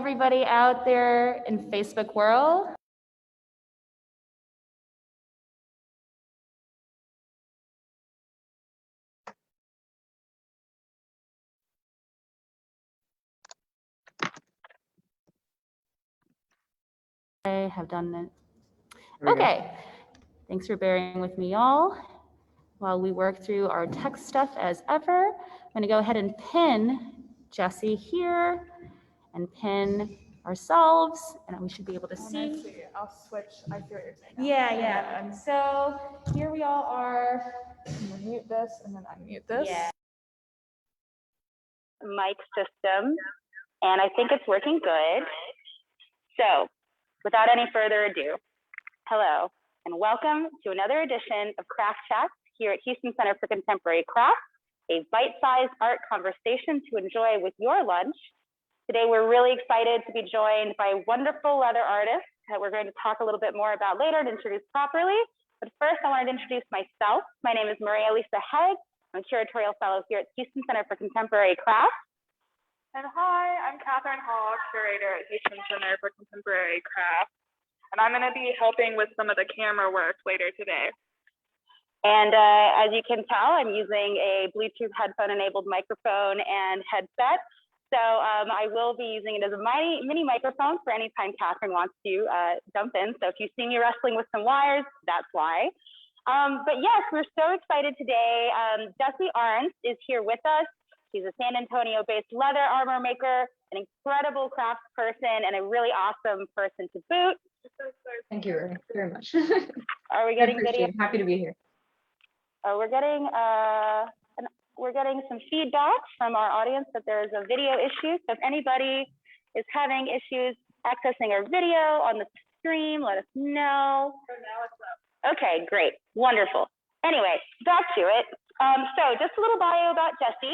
everybody out there in Facebook world. I have done it. Okay, thanks for bearing with me, y'all. While we work through our tech stuff as ever, I'm gonna go ahead and pin Jessie here and pin ourselves, and we should be able to see. I'll switch. I see what you're saying. Yeah. So here we all are. I'm gonna mute this and then unmute this. Yeah. Mic system, and I think it's working good. So, without any further ado, hello, and welcome to another edition of Craft Chat here at Houston Center for Contemporary Craft, a bite-sized art conversation to enjoy with your lunch. Today, we're really excited to be joined by wonderful leather artists that we're going to talk a little bit more about later and introduce properly. But first, I wanted to introduce myself. My name is MarÍa-Elisa Heg. I'm a Curatorial Fellow here at Houston Center for Contemporary Craft. And hi, I'm Kathryn Hall, Curator at Houston Center for Contemporary Craft. And I'm gonna be helping with some of the camera work later today. And as you can tell, I'm using a Bluetooth headphone-enabled microphone and headset. So I will be using it as a mini microphone for any time Kathryn wants to jump in. So if you see me wrestling with some wires, that's why. But yes, we're so excited today. Jessi Arntz is here with us. She's a San Antonio-based leather armor maker, an incredible crafts person, and a really awesome person to boot. Thank you very much. Are we getting video? I'm happy to be here. We're getting some feedback from our audience that there's a video issue. So if anybody is having issues accessing our video on the stream, let us know. Okay, great, wonderful. Anyway, back to it. So just a little bio about Jessi.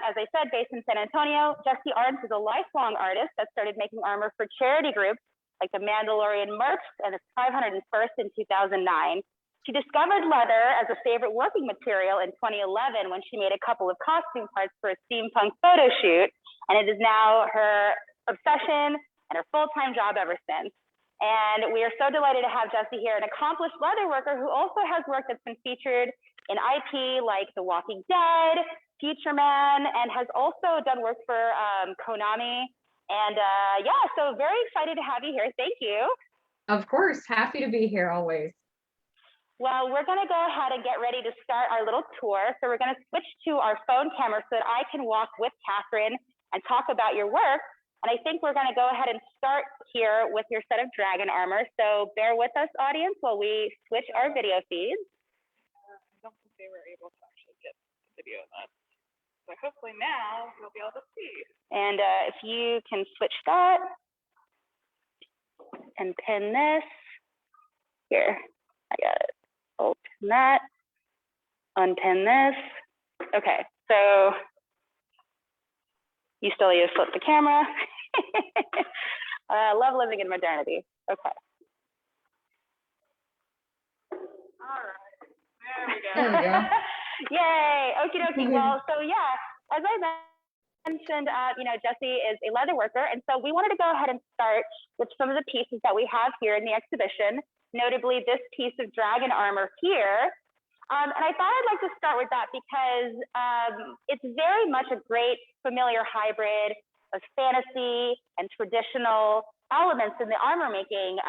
As I said, based in San Antonio, Jessi Arntz is a lifelong artist that started making armor for charity groups like the Mandalorian Mercs and the 501st in 2009. She discovered leather as a favorite working material in 2011 when she made a couple of costume parts for a steampunk photo shoot, and it is now her obsession and her full-time job ever since. And we are so delighted to have Jessi here, an accomplished leather worker who also has work that's been featured in IP like The Walking Dead, Future Man, and has also done work for Konami. And yeah, so very excited to have you here. Thank you. Of course, happy to be here always. Well, we're going to go ahead and get ready to start our little tour. So we're going to switch to our phone camera so that I can walk with Kathryn and talk about your work. And I think we're going to go ahead and start here with your set of dragon armor. So bear with us, audience, while we switch our video feeds. I don't think they were able to actually get the video of that. So hopefully now you'll be able to see. And if you can switch that and pin this. Here, I got it. Open that, unpin this. Okay, so you still need to flip the camera. Love living in modernity. Okay. All right, there we go. There we go. Yay, okie dokie. Well, so yeah, as I mentioned, you know, Jessi is a leather worker, and so we wanted to go ahead and start with some of the pieces that we have here in the exhibition, notably this piece of dragon armor here. And I thought I'd like to start with that because it's very much a great familiar hybrid of fantasy and traditional elements in the armor making.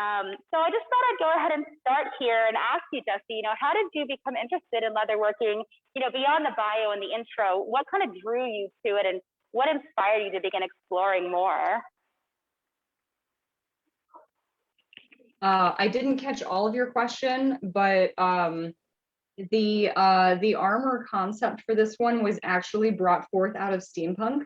So I just thought I'd go ahead and start here and ask you, Jessi, you know, how did you become interested in leatherworking? You know, beyond the bio and the intro, what kind of drew you to it and what inspired you to begin exploring more? I didn't catch all of your question, but the armor concept for this one was actually brought forth out of steampunk.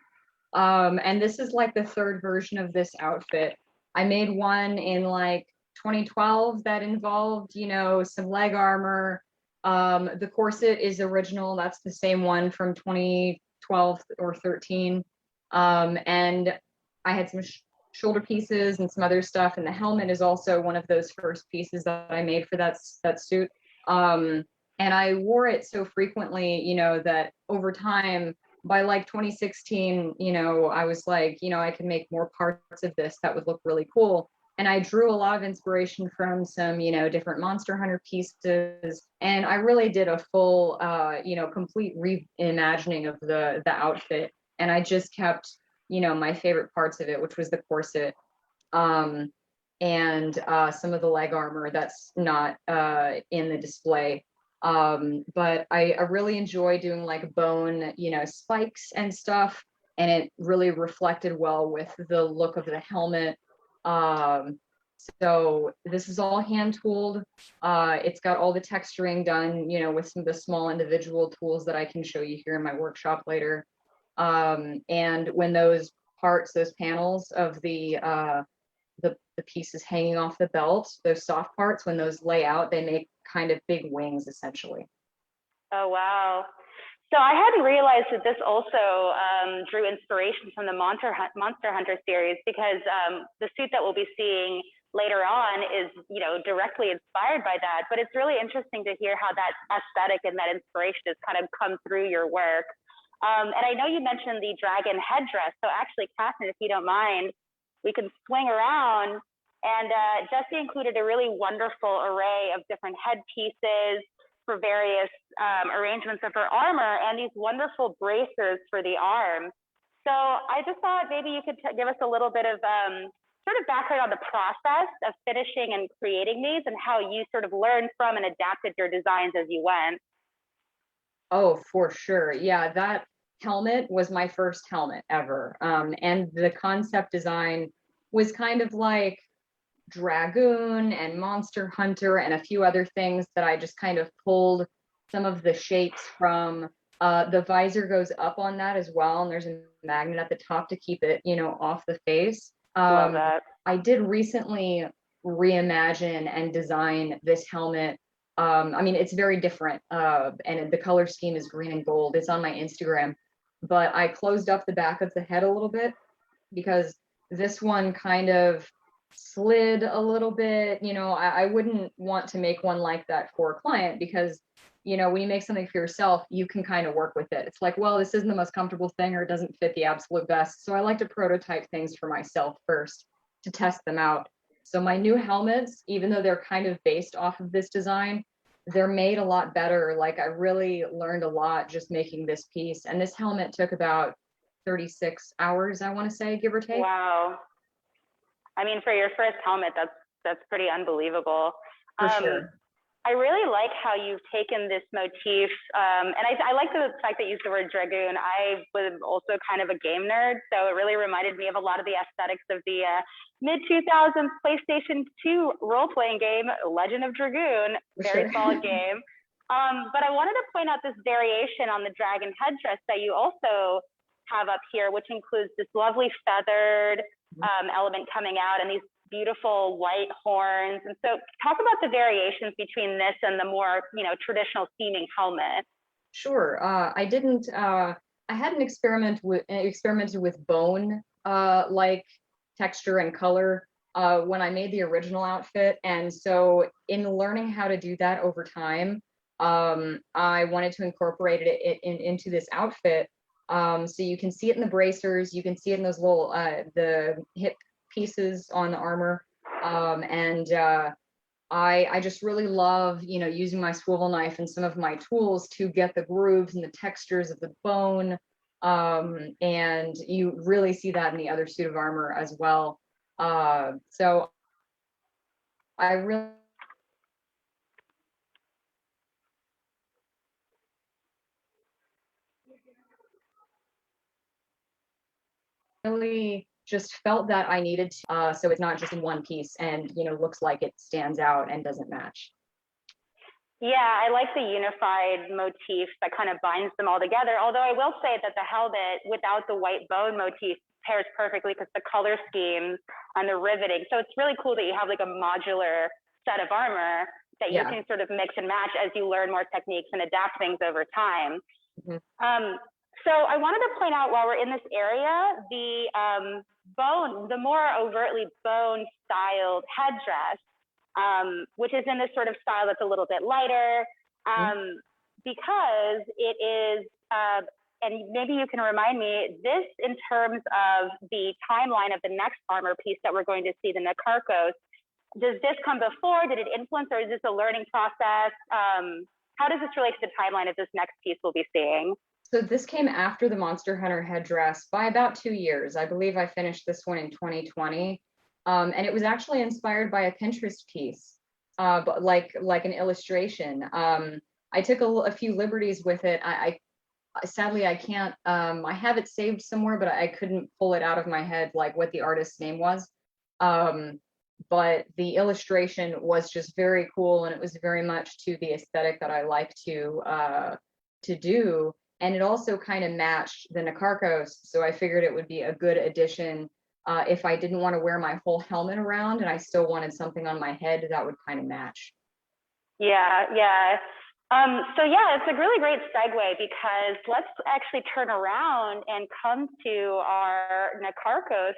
And this is like the third version of this outfit. I made one in like 2012 that involved, you know, some leg armor. The corset is original. That's the same one from 2012 or 13. And I had some shoulder pieces and some other stuff, and the helmet is also one of those first pieces that I made for that suit. And I wore it so frequently, you know, that over time by like 2016, you know, I was like, you know, I can make more parts of this that would look really cool. And I drew a lot of inspiration from some, you know, different Monster Hunter pieces. And I really did a full, you know, complete reimagining of the outfit. And I just kept, you know, my favorite parts of it, which was the corset, and some of the leg armor that's not in the display. But I really enjoy doing like bone, you know, spikes and stuff. And it really reflected well with the look of the helmet. So this is all hand tooled. It's got all the texturing done, you know, with some of the small individual tools that I can show you here in my workshop later. And when those parts, those panels of the pieces hanging off the belt, those soft parts, when those lay out, they make kind of big wings essentially. Oh, wow. So I hadn't realized that this also drew inspiration from the Monster Hunter series, because the suit that we'll be seeing later on is, you know, directly inspired by that. But it's really interesting to hear how that aesthetic and that inspiration has kind of come through your work. And I know you mentioned the Dragon Headdress. So actually, Kathryn, if you don't mind, we can swing around. And Jessie included a really wonderful array of different headpieces for various arrangements of her armor, and these wonderful bracers for the arm. So I just thought maybe you could give us a little bit of sort of background on the process of finishing and creating these, and how you sort of learned from and adapted your designs as you went. Oh, for sure. Yeah, that helmet was my first helmet ever. And the concept design was kind of like Dragoon and Monster Hunter and a few other things that I just kind of pulled some of the shapes from. The visor goes up on that as well, and there's a magnet at the top to keep it, you know, off the face. Love that. I did recently reimagine and design this helmet. I mean, it's very different, and the color scheme is green and gold. It's on my Instagram, but I closed up the back of the head a little bit because this one kind of slid a little bit. You know, I wouldn't want to make one like that for a client, because, you know, when you make something for yourself, you can kind of work with it. It's like, well, this isn't the most comfortable thing, or it doesn't fit the absolute best. So I like to prototype things for myself first to test them out. So my new helmets, even though they're kind of based off of this design, they're made a lot better. Like, I really learned a lot just making this piece. And this helmet took about 36 hours, I want to say, give or take. Wow. I mean, for your first helmet, that's pretty unbelievable. For sure. I really like how you've taken this motif, and I like the fact that you used the word Dragoon. I was also kind of a game nerd, so it really reminded me of a lot of the aesthetics of the mid-2000s PlayStation 2 role-playing game, Legend of Dragoon. Very solid game. But I wanted to point out this variation on the Dragon Headdress that you also have up here, which includes this lovely feathered element coming out and these beautiful white horns. And so talk about the variations between this and the more, you know, traditional seeming helmet. Sure. I hadn't experimented with bone like texture and color when I made the original outfit. And so in learning how to do that over time, I wanted to incorporate it into this outfit. So you can see it in the bracers, you can see it in those little the hip pieces on the armor, and I just really love, you know, using my swivel knife and some of my tools to get the grooves and the textures of the bone, and you really see that in the other suit of armor as well. So I really just felt that I needed to, so it's not just in one piece and, you know, looks like it stands out and doesn't match. Yeah, I like the unified motif that kind of binds them all together. Although I will say that the helmet without the white bone motif pairs perfectly because the color schemes and the riveting. So it's really cool that you have like a modular set of armor that you can sort of mix and match as you learn more techniques and adapt things over time. So I wanted to point out while we're in this area, the the more overtly bone styled headdress, which is in this sort of style that's a little bit lighter, because it is and maybe you can remind me, this in terms of the timeline of the next armor piece that we're going to see, the Nakarkos, does this come before? Did it influence, or is this a learning process? How does this relate to the timeline of this next piece we'll be seeing? So this came after the Monster Hunter headdress by about 2 years. I believe I finished this one in 2020. And it was actually inspired by a Pinterest piece, but like an illustration. I took a few liberties with it. Sadly, I can't, I have it saved somewhere, but I couldn't pull it out of my head, like what the artist's name was. But the illustration was just very cool, and it was very much to the aesthetic that I like to do. And it also kind of matched the Nakarkos, so I figured it would be a good addition if I didn't want to wear my whole helmet around and I still wanted something on my head that would kind of match. Yeah. So yeah, it's a really great segue, because let's actually turn around and come to our Nakarkos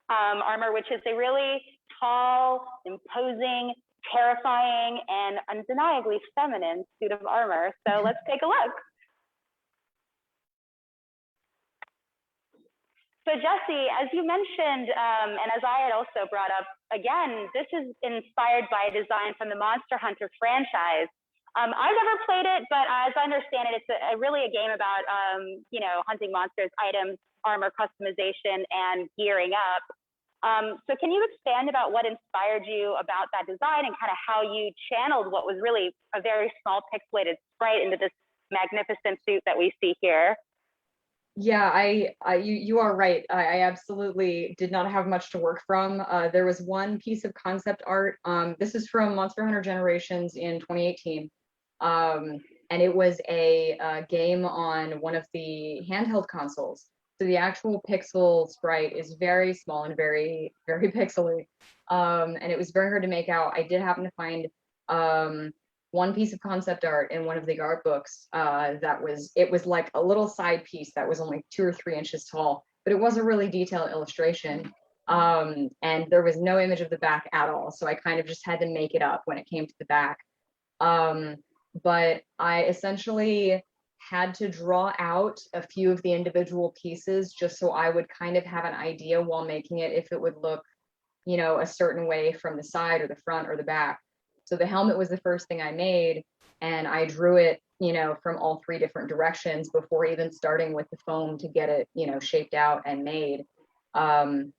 armor, which is a really tall, imposing, terrifying, and undeniably feminine suit of armor. So let's take a look. So Jessie, as you mentioned, and as I had also brought up, again, this is inspired by a design from the Monster Hunter franchise. I've never played it, but as I understand it, it's really a game about, hunting monsters, items, armor customization, and gearing up. So can you expand about what inspired you about that design, and kind of how you channeled what was really a very small pixelated sprite into this magnificent suit that we see here? Yeah, you are right. I absolutely did not have much to work from. There was one piece of concept art. This is from Monster Hunter Generations in 2018. And it was a game on one of the handheld consoles. So the actual pixel sprite is very small and very, very pixely. And it was very hard to make out. I did happen to find one piece of concept art in one of the art books it was like a little side piece that was only 2 or 3 inches tall, but it was a really detailed illustration. And there was no image of the back at all. So I kind of just had to make it up when it came to the back. But I essentially had to draw out a few of the individual pieces just so I would kind of have an idea while making it if it would look, a certain way from the side or the front or the back. So the helmet was the first thing I made, and I drew it, from all 3 different directions before even starting with the foam to get it, shaped out and made. And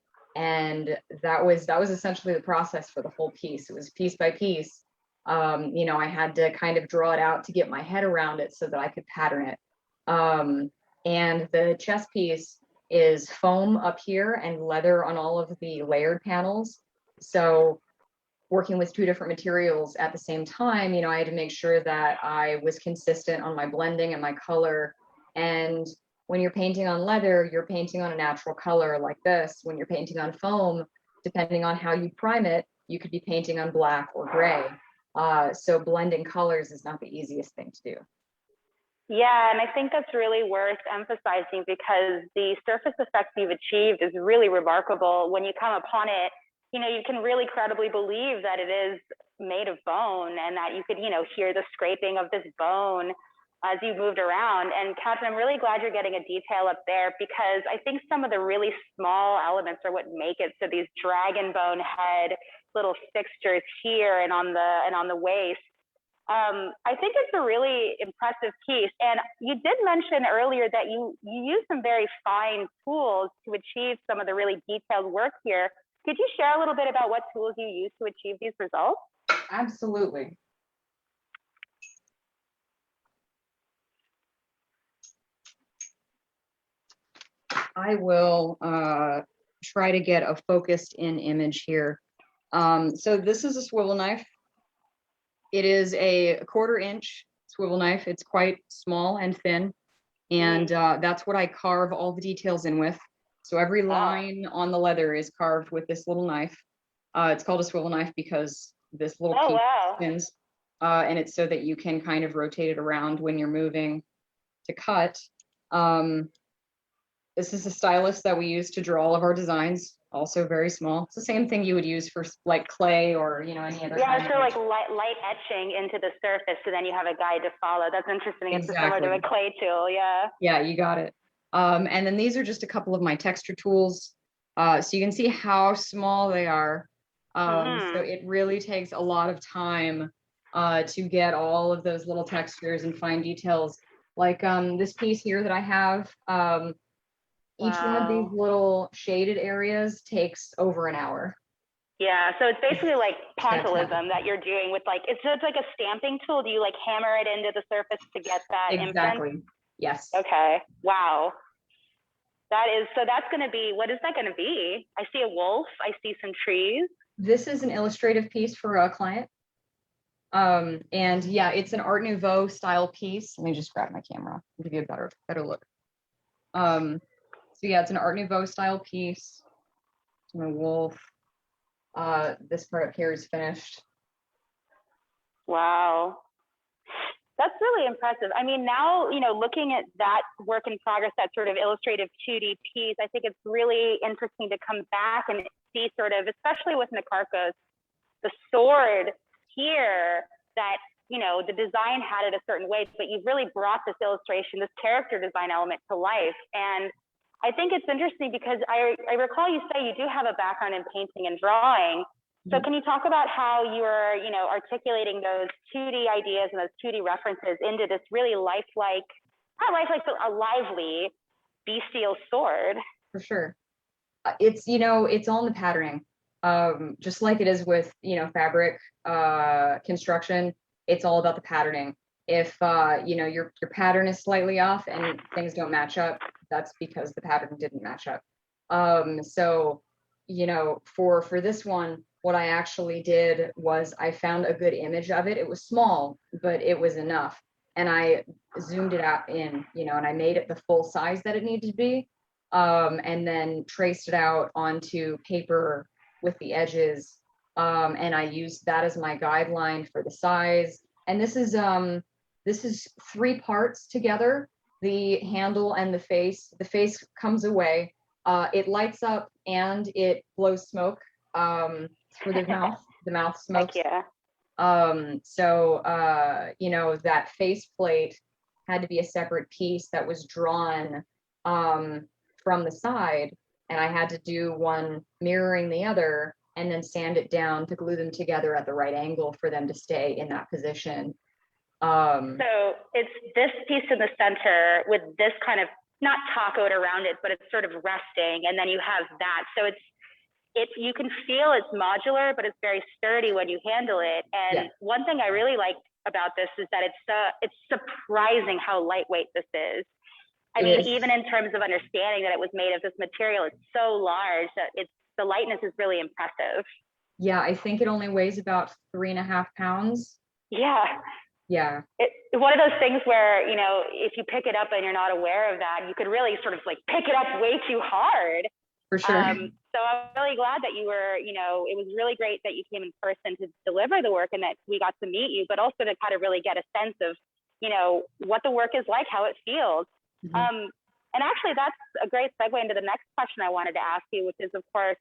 that was essentially the process for the whole piece. It was piece by piece. I had to kind of draw it out to get my head around it so that I could pattern it. And the chest piece is foam up here and leather on all of the layered panels. So working with 2 different materials at the same time, I had to make sure that I was consistent on my blending and my color. And when you're painting on leather, you're painting on a natural color like this. When you're painting on foam, depending on how you prime it, you could be painting on black or gray. So blending colors is not the easiest thing to do. Yeah, and I think that's really worth emphasizing, because the surface effects you've achieved is really remarkable. When you come upon it, you can really credibly believe that it is made of bone, and that you could, hear the scraping of this bone as you moved around. And Kathryn, I'm really glad you're getting a detail up there, because I think some of the really small elements are what make it. So these dragon bone head little fixtures here and on the waist. I think it's a really impressive piece. And you did mention earlier that you use some very fine tools to achieve some of the really detailed work here. Could you share a little bit about what tools you use to achieve these results? Absolutely. I will try to get a focused in image here. So this is a swivel knife. It is a 1/4 inch swivel knife. It's quite small and thin. And that's what I carve all the details in with. So every line on the leather is carved with this little knife. It's called a swivel knife because this little piece spins. And it's so that you can kind of rotate it around when you're moving to cut. This is a stylus that we use to draw all of our designs. Also very small. It's the same thing you would use for like clay or, you know, any other. Yeah, kind so of like light etching into the surface, so then you have a guide to follow. That's interesting. It's similar to a clay tool, yeah. Yeah, you got it. And then these are just a couple of my texture tools. So you can see how small they are. So it really takes a lot of time to get all of those little textures and fine details. Like this piece here that I have, each one of these little shaded areas takes over an hour. Yeah, so it's basically like pontilism that you're doing with like, it's like a stamping tool. Do you like hammer it into the surface to get that Exactly. imprint? Yes. Okay, wow. That is, so that's gonna be, what is that gonna be? I see a wolf, I see some trees. This is an illustrative piece for a client. And yeah, it's an Art Nouveau style piece. Let me just grab my camera and give you a better look. So yeah, it's an Art Nouveau style piece. It's my wolf. This part up here is finished. Wow. That's really impressive. I mean, now, you know, looking at that work in progress, that sort of illustrative 2D piece, I think it's really interesting to come back and see sort of, especially with Nicarchos, the sword here that, you know, the design had it a certain way, but you've really brought this illustration, this character design element to life. And I think it's interesting because I recall you say you do have a background in painting and drawing. So can you talk about how you were, you know, articulating those 2D ideas and those 2D references into this really lifelike, not lifelike, but a lively, bestial sword? For sure. It's, you know, it's all in the patterning. Just like it is with, you know, fabric construction, it's all about the patterning. If, you know, your pattern is slightly off and things don't match up, that's because the pattern didn't match up. So, you know, for this one, what I actually did was I found a good image of it. It was small, but it was enough. And I zoomed it out in, you know, and I made it the full size that it needed to be. And then traced it out onto paper with the edges. And I used that as my guideline for the size. And this is 3 parts together, the handle and the face. The face comes away. It lights up and it blows smoke for the mouth. The mouth smokes. Heck yeah. So you know, that face plate had to be a separate piece that was drawn from the side, and I had to do one mirroring the other and then sand it down to glue them together at the right angle for them to stay in that position. So it's this piece in the center with this kind of, not tacoed around it, but it's sort of resting, and then you have that. So it's you can feel it's modular, but it's very sturdy when you handle it. And one thing I really like about this is that it's surprising how lightweight this is. I mean, even in terms of understanding that it was made of this material, it's so large that the lightness is really impressive. Yeah, I think it only weighs about 3.5 pounds. Yeah. Yeah. It's one of those things where, you know, if you pick it up and you're not aware of that, you could really sort of like pick it up way too hard. For sure. So I'm really glad that you were, you know, it was really great that you came in person to deliver the work and that we got to meet you, but also to kind of really get a sense of, you know, what the work is like, how it feels. And actually, that's a great segue into the next question I wanted to ask you, which is, of course,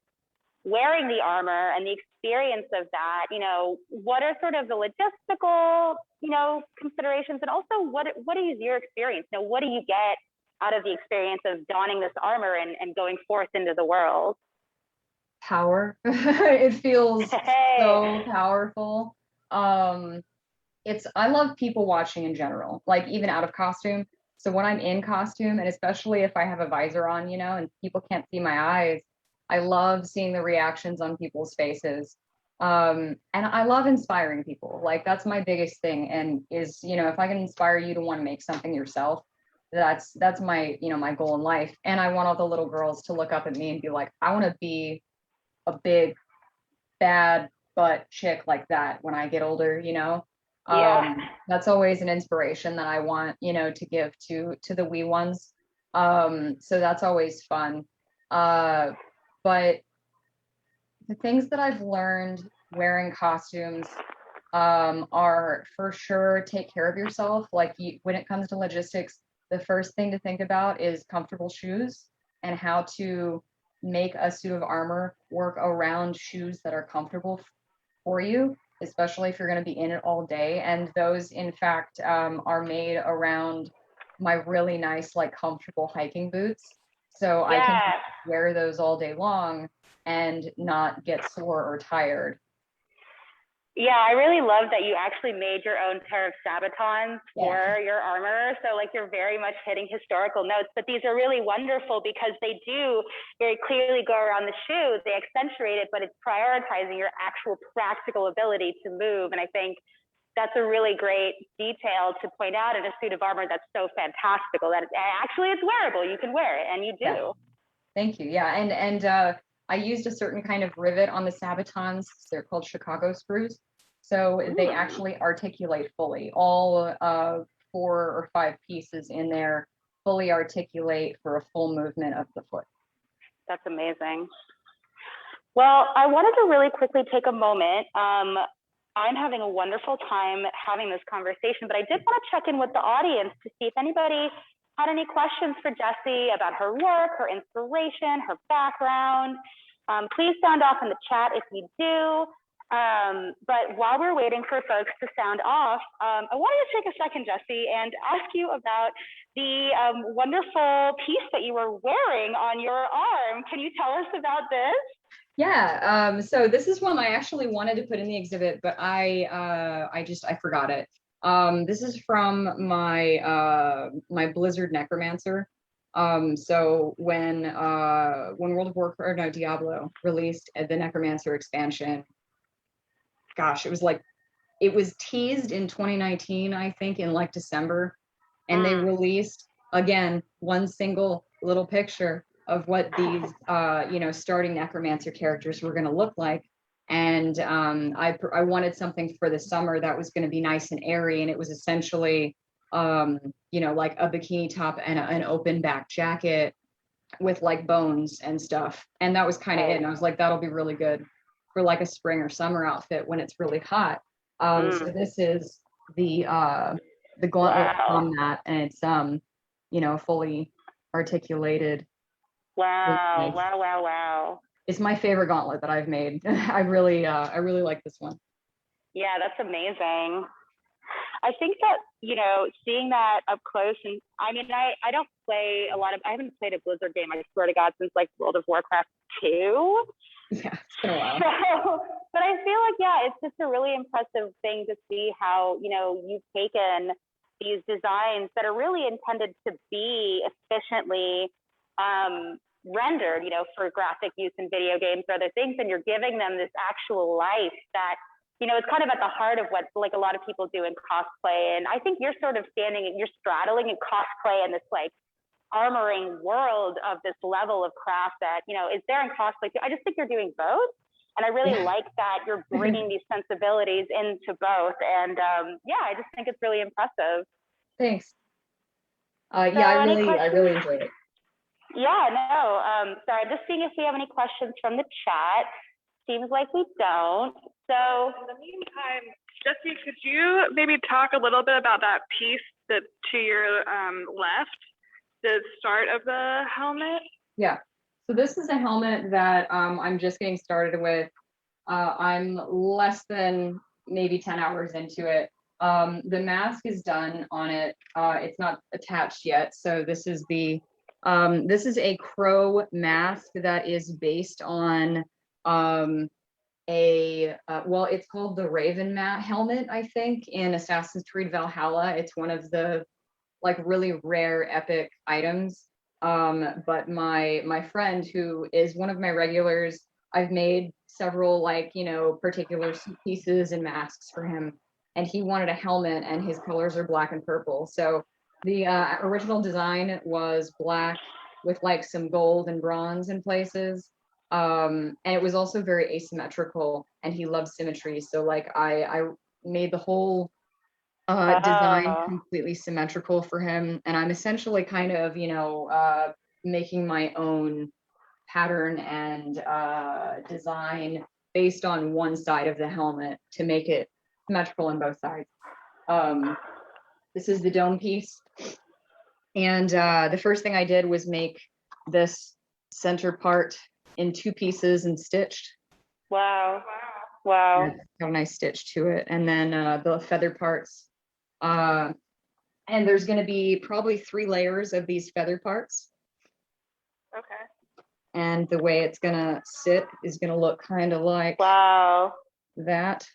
wearing the armor and the experience of that. You know, what are sort of the logistical, you know, considerations, and also what is your experience? You know, what do you get out of the experience of donning this armor and going forth into the world? Power. It feels so powerful. I love people watching in general, like even out of costume. So when I'm in costume, and especially if I have a visor on, you know, and people can't see my eyes, I love seeing the reactions on people's faces. And I love inspiring people. Like that's my biggest thing. And is, you know, if I can inspire you to want to make something yourself, that's my, you know, my goal in life. And I want all the little girls to look up at me and be like, I want to be a big, bad butt chick like that when I get older, you know? That's always an inspiration that I want, you know, to give to the wee ones. So that's always fun. But the things that I've learned wearing costumes are for sure take care of yourself. Like when it comes to logistics, the first thing to think about is comfortable shoes. and how to make a suit of armor work around shoes that are comfortable for you, especially if you're going to be in it all day. And those, in fact, are made around my really nice, like, comfortable hiking boots. So I can wear those all day long and not get sore or tired. Yeah, I really love that you actually made your own pair of Sabatons for your armor. So like you're very much hitting historical notes, but these are really wonderful because they do very clearly go around the shoe. They accentuate it, but it's prioritizing your actual practical ability to move. And I think that's a really great detail to point out in a suit of armor that's so fantastical that actually it's wearable. You can wear it, and you do. Yeah. Thank you. Yeah, and I used a certain kind of rivet on the Sabatons. They're called Chicago screws. So they actually articulate fully. All 4 or 5 pieces in there fully articulate for a full movement of the foot. That's amazing. Well, I wanted to really quickly take a moment. I'm having a wonderful time having this conversation, but I did want to check in with the audience to see if anybody had any questions for Jessie about her work, her inspiration, her background. Please sound off in the chat if you do. But while we're waiting for folks to sound off, I wanted to take a second, Jessie, and ask you about the wonderful piece that you were wearing on your arm. Can you tell us about this? Yeah, so this is one I actually wanted to put in the exhibit, but I forgot it. This is from my my Blizzard Necromancer. So when World of Warcraft, or no, Diablo released the Necromancer expansion, gosh, it was teased in 2019, I think, in like December, and they released again one single little picture of what these starting Necromancer characters were going to look like. And I wanted something for the summer that was going to be nice and airy, and it was essentially like a bikini top and an open back jacket with like bones and stuff, and that was kind of it. And I was like, that'll be really good for like a spring or summer outfit when it's really hot. So this is the gauntlet on that, and it's fully articulated. Wow, wow, wow, wow. It's my favorite gauntlet that I've made. I really like this one. Yeah, that's amazing. I think that, seeing that up close, and I mean, I don't play I haven't played a Blizzard game, I swear to God, since like World of Warcraft 2. Yeah, it's been a while. So, but I feel like, yeah, it's just a really impressive thing to see how, you've taken these designs that are really intended to be efficiently rendered, for graphic use in video games or other things, and you're giving them this actual life that, it's kind of at the heart of what like a lot of people do in cosplay. And I think you're sort of you're straddling in cosplay in this like armoring world of this level of craft that, is there in cosplay too. I just think you're doing both. And I really like that you're bringing these sensibilities into both. And I just think it's really impressive. Thanks. I really enjoyed it. Yeah, no. Sorry, I'm just seeing if we have any questions from the chat. Seems like we don't. So in the meantime, Jessie, could you maybe talk a little bit about that piece that to your left, the start of the helmet? Yeah. So this is a helmet that I'm just getting started with. I'm less than maybe 10 hours into it. The mask is done on it. It's not attached yet. So this is a crow mask that is based on it's called the Raven helmet, I think, in Assassin's Creed Valhalla. It's one of the like really rare epic items. But my friend, who is one of my regulars, I've made several particular suit pieces and masks for him, and he wanted a helmet, and his colors are black and purple. So the original design was black with like some gold and bronze in places. And it was also very asymmetrical, and he loves symmetry. So like I made the whole design completely symmetrical for him, and I'm essentially kind of making my own pattern and design based on one side of the helmet to make it symmetrical on both sides. This is the dome piece, and the first thing I did was make this center part in 2 pieces and stitched. Wow. Wow. It's got a nice stitch to it. And then the feather parts. And there's going to be probably 3 layers of these feather parts. Okay. And the way it's going to sit is going to look kind of like Wow. that.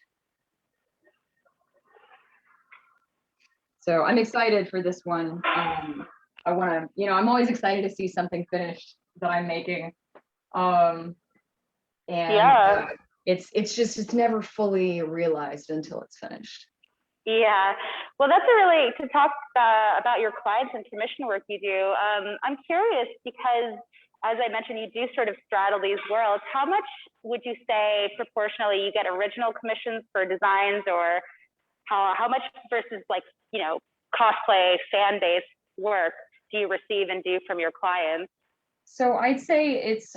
So I'm excited for this one. I want to, you know, I'm always excited to see something finished that I'm making. And Yeah. it's never fully realized until it's finished. Yeah. Well, that's a really, to talk about your clients and commission work you do. I'm curious because, as I mentioned, you do sort of straddle these worlds. How much would you say proportionally you get original commissions for designs, or how much versus, like, you know, cosplay fan-based work do you receive and do from your clients? So I'd say it's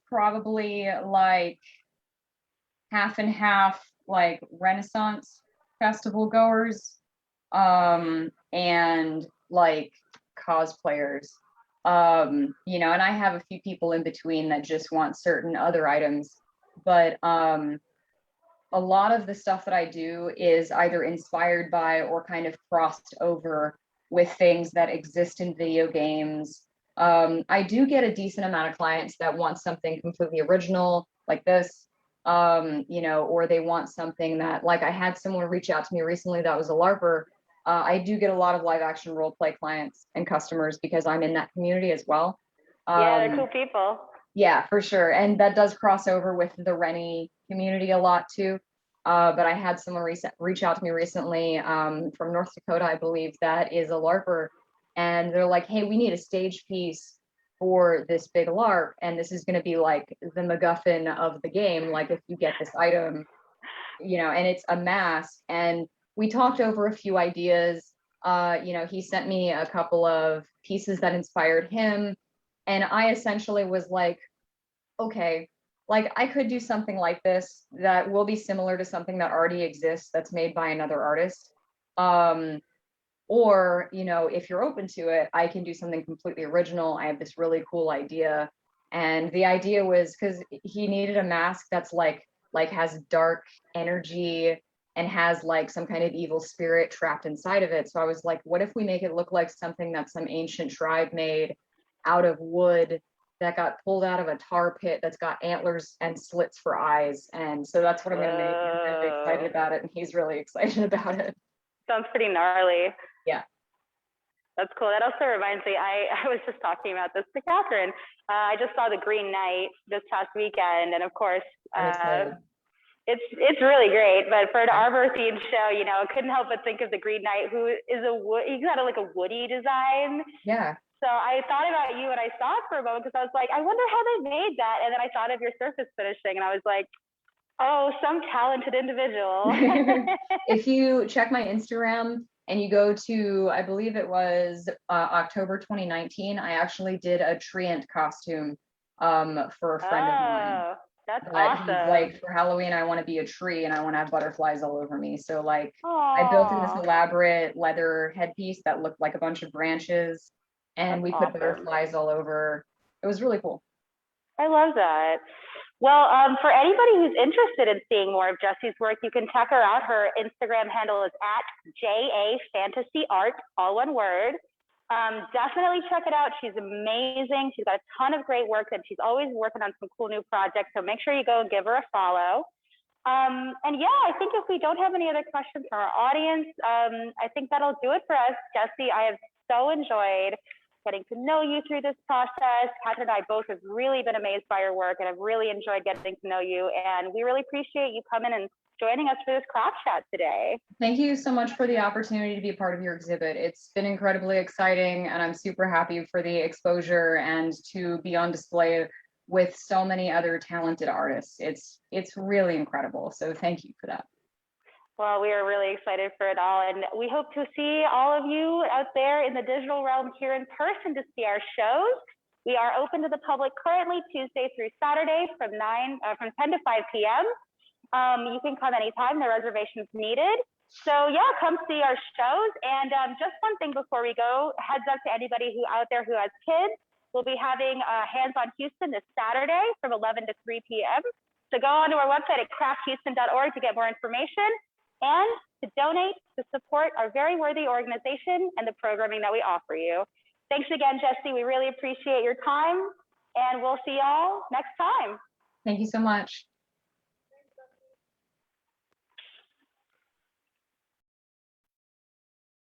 probably like half and half, like Renaissance festival goers, and like cosplayers, you know, and I have a few people in between that just want certain other items, but a lot of the stuff that I do is either inspired by or kind of crossed over with things that exist in video games. I do get a decent amount of clients that want something completely original like this, you know, or they want something that, like, I had someone reach out to me recently that was a LARPer. I do get a lot of live action role play clients and customers because I'm in that community as well. Yeah, they're cool people. Yeah, for sure. And that does cross over with the Rennie community a lot too. But I had someone reach out to me recently, from North Dakota, I believe, that is a LARPer. And they're like, hey, we need a stage piece for this big LARP. And this is going to be like the MacGuffin of the game. Like, if you get this item, you know, and it's a mask. And we talked over a few ideas. You know, he sent me a couple of pieces that inspired him. And I essentially was like, okay, like, I could do something like this that will be similar to something that already exists that's made by another artist. Or, you know, if you're open to it, I can do something completely original. I have this really cool idea. And the idea was because he needed a mask that's like has dark energy and has like some kind of evil spirit trapped inside of it. So I was like, what if we make it look like something that some ancient tribe made out of wood that got pulled out of a tar pit that's got antlers and slits for eyes? And so that's what I'm going to make. I'm really excited about it, and he's really excited about it. Sounds pretty gnarly. Yeah. That's cool. That also reminds me, I was just talking about this to Kathryn. I just saw The Green Knight this past weekend, and of course, it's really great. But for an armor themed show, you know, I couldn't help but think of The Green Knight, who is he's got like a woody design. Yeah. So I thought about you and I saw it for a moment because I was like, I wonder how they made that. And then I thought of your surface finishing, and I was like, oh, some talented individual. If you check my Instagram and you go to, I believe it was October 2019, I actually did a treant costume for a friend of mine. That's But awesome. he's like, for Halloween, I want to be a tree and I want to have butterflies all over me. So like, Aww. I built in this elaborate leather headpiece that looked like a bunch of branches, and we put butterflies all over. It was really cool. I love that. Well, for anybody who's interested in seeing more of Jessie's work, you can check her out. Her Instagram handle is @JAFantasyArt, all one word. Definitely check it out. She's amazing. She's got a ton of great work, and she's always working on some cool new projects. So make sure you go and give her a follow. And yeah, I think if we don't have any other questions from our audience, I think that'll do it for us. Jessie, I have so enjoyed getting to know you through this process. Kathryn and I both have really been amazed by your work, and I've really enjoyed getting to know you. And we really appreciate you coming and joining us for this craft chat today. Thank you so much for the opportunity to be a part of your exhibit. It's been incredibly exciting, and I'm super happy for the exposure and to be on display with so many other talented artists. It's really incredible. So thank you for that. Well, we are really excited for it all, and we hope to see all of you out there in the digital realm here in person to see our shows. We are open to the public currently Tuesday through Saturday from 10 to 5 p.m. You can come anytime, the reservation's needed. So yeah, come see our shows. And just one thing before we go, heads up to anybody out there who has kids. We'll be having Hands on Houston this Saturday from 11 to 3 p.m. So go onto our website at crafthouston.org to get more information and to donate to support our very worthy organization and the programming that we offer you. Thanks again, Jessie. We really appreciate your time, and we'll see y'all next time. Thank you so much.